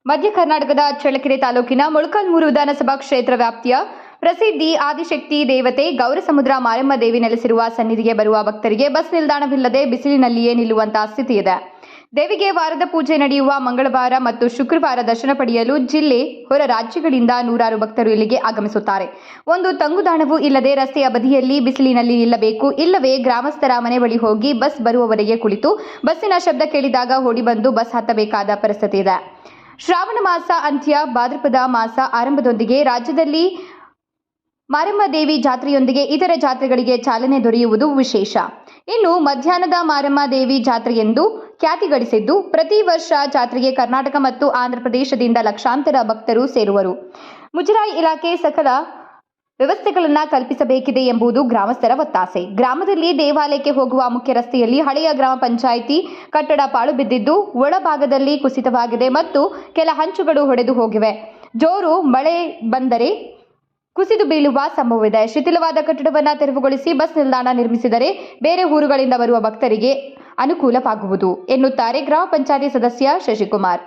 ಮಧ್ಯ ಕರ್ನಾಟಕದ ಚಳ್ಳಕೆರೆ ತಾಲೂಕಿನ ಮೊಳಕಾಲ್ಮೂರು ವಿಧಾನಸಭಾ ಕ್ಷೇತ್ರ ವ್ಯಾಪ್ತಿಯ ಪ್ರಸಿದ್ಧಿ ಆದಿಶಕ್ತಿ ದೇವತೆ ಗೌರಸಮುದ್ರ ಮಾರಮ್ಮ ದೇವಿ ನೆಲೆಸಿರುವ ಸನ್ನಿಧಿಗೆ ಬರುವ ಭಕ್ತರಿಗೆ ಬಸ್ ನಿಲ್ದಾಣವಿಲ್ಲದೆ ಬಿಸಿಲಿನಲ್ಲಿಯೇ ನಿಲ್ಲುವಂತಹ ಸ್ಥಿತಿ ಇದೆ. ದೇವಿಗೆ ವಾರದ ಪೂಜೆ ನಡೆಯುವ ಮಂಗಳವಾರ ಮತ್ತು ಶುಕ್ರವಾರ ದರ್ಶನ ಪಡೆಯಲು ಜಿಲ್ಲೆ, ಹೊರ ರಾಜ್ಯಗಳಿಂದ ನೂರಾರು ಭಕ್ತರು ಇಲ್ಲಿಗೆ ಆಗಮಿಸುತ್ತಾರೆ. ಒಂದು ತಂಗುದಾಣವೂ ಇಲ್ಲದೆ ರಸ್ತೆಯ ಬದಿಯಲ್ಲಿ ಬಿಸಿಲಿನಲ್ಲಿ ನಿಲ್ಲಬೇಕು. ಇಲ್ಲವೇ ಗ್ರಾಮಸ್ಥರ ಮನೆ ಬಳಿ ಹೋಗಿ ಬಸ್ ಬರುವವರೆಗೆ ಕುಳಿತು ಬಸ್ಸಿನ ಶಬ್ದ ಕೇಳಿದಾಗ ಓಡಿ ಬಂದು ಬಸ್ ಹತ್ತಬೇಕಾದ ಪರಿಸ್ಥಿತಿ ಇದೆ. ಶ್ರಾವಣ ಮಾಸ ಅಂತ್ಯ, ಭಾದ್ರಪದ ಮಾಸ ಆರಂಭದೊಂದಿಗೆ ರಾಜ್ಯದಲ್ಲಿ ಮಾರಮ್ಮ ದೇವಿ ಜಾತ್ರೆಯೊಂದಿಗೆ ಇತರ ಜಾತ್ರೆಗಳಿಗೆ ಚಾಲನೆ ದೊರೆಯುವುದು ವಿಶೇಷ. ಇನ್ನು ಮಧ್ಯಾಹ್ನದ ಮಾರಮ್ಮ ದೇವಿ ಜಾತ್ರೆ ಎಂದು ಖ್ಯಾತಿ ಗಳಿಸಿದ್ದು, ಪ್ರತಿ ವರ್ಷ ಜಾತ್ರೆಗೆ ಕರ್ನಾಟಕ ಮತ್ತು ಆಂಧ್ರಪ್ರದೇಶದಿಂದ ಲಕ್ಷಾಂತರ ಭಕ್ತರು ಸೇರುವರು. ಮುಜರಾಯಿ ಇಲಾಖೆ ಸಕಲ ವ್ಯವಸ್ಥೆಗಳನ್ನು ಕಲ್ಪಿಸಬೇಕಿದೆ ಎಂಬುದು ಗ್ರಾಮಸ್ಥರ ಒತ್ತಾಸೆ. ಗ್ರಾಮದಲ್ಲಿ ದೇವಾಲಯಕ್ಕೆ ಹೋಗುವ ಮುಖ್ಯ ರಸ್ತೆಯಲ್ಲಿ ಹಳೆಯ ಗ್ರಾಮ ಪಂಚಾಯಿತಿ ಕಟ್ಟಡ ಪಾಳು ಬಿದ್ದಿದ್ದು, ಒಳಭಾಗದಲ್ಲಿ ಕುಸಿತವಾಗಿದೆ ಮತ್ತು ಕೆಲ ಹಂಚುಗಳು ಒಡೆದು ಹೋಗಿವೆ. ಜೋರು ಮಳೆ ಬಂದರೆ ಕುಸಿದು ಬೀಳುವ ಸಂಭವವಿದೆ. ಶಿಥಿಲವಾದ ಕಟ್ಟಡವನ್ನು ತೆರವುಗೊಳಿಸಿ ಬಸ್ ನಿಲ್ದಾಣ ನಿರ್ಮಿಸಿದರೆ ಬೇರೆ ಊರುಗಳಿಂದ ಬರುವ ಭಕ್ತರಿಗೆ ಅನುಕೂಲವಾಗುವುದು ಎನ್ನುತ್ತಾರೆ ಗ್ರಾಮ ಪಂಚಾಯಿತಿ ಸದಸ್ಯ ಶಶಿಕುಮಾರ್.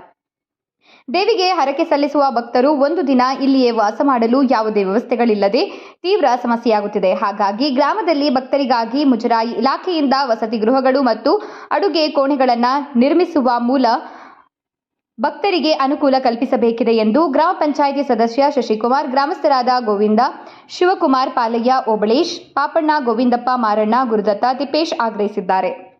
ದೇವಿಗೆ ಹರಕೆ ಸಲ್ಲಿಸುವ ಭಕ್ತರು ಒಂದು ದಿನ ಇಲ್ಲಿಯೇ ವಾಸ ಮಾಡಲು ಯಾವುದೇ ವ್ಯವಸ್ಥೆಗಳಿಲ್ಲದೆ ತೀವ್ರ ಸಮಸ್ಯೆಯಾಗುತ್ತಿದೆ. ಹಾಗಾಗಿ ಗ್ರಾಮದಲ್ಲಿ ಭಕ್ತರಿಗಾಗಿ ಮುಜರಾಯಿ ಇಲಾಖೆಯಿಂದ ವಸತಿ ಗೃಹಗಳು ಮತ್ತು ಅಡುಗೆ ಕೋಣೆಗಳನ್ನು ನಿರ್ಮಿಸುವ ಮೂಲ ಭಕ್ತರಿಗೆ ಅನುಕೂಲ ಕಲ್ಪಿಸಬೇಕಿದೆ ಎಂದು ಗ್ರಾಮ ಪಂಚಾಯಿತಿ ಸದಸ್ಯ ಶಶಿಕುಮಾರ್, ಗ್ರಾಮಸ್ಥರಾದ ಗೋವಿಂದ, ಶಿವಕುಮಾರ್, ಪಾಲಯ್ಯ, ಓಬಳೇಶ್, ಪಾಪಣ್ಣ, ಗೋವಿಂದಪ್ಪ, ಮಾರಣ್ಣ, ಗುರುದತ್ತ, ತಿಪ್ಪೇಶ್ ಆಗ್ರಹಿಸಿದ್ದಾರೆ.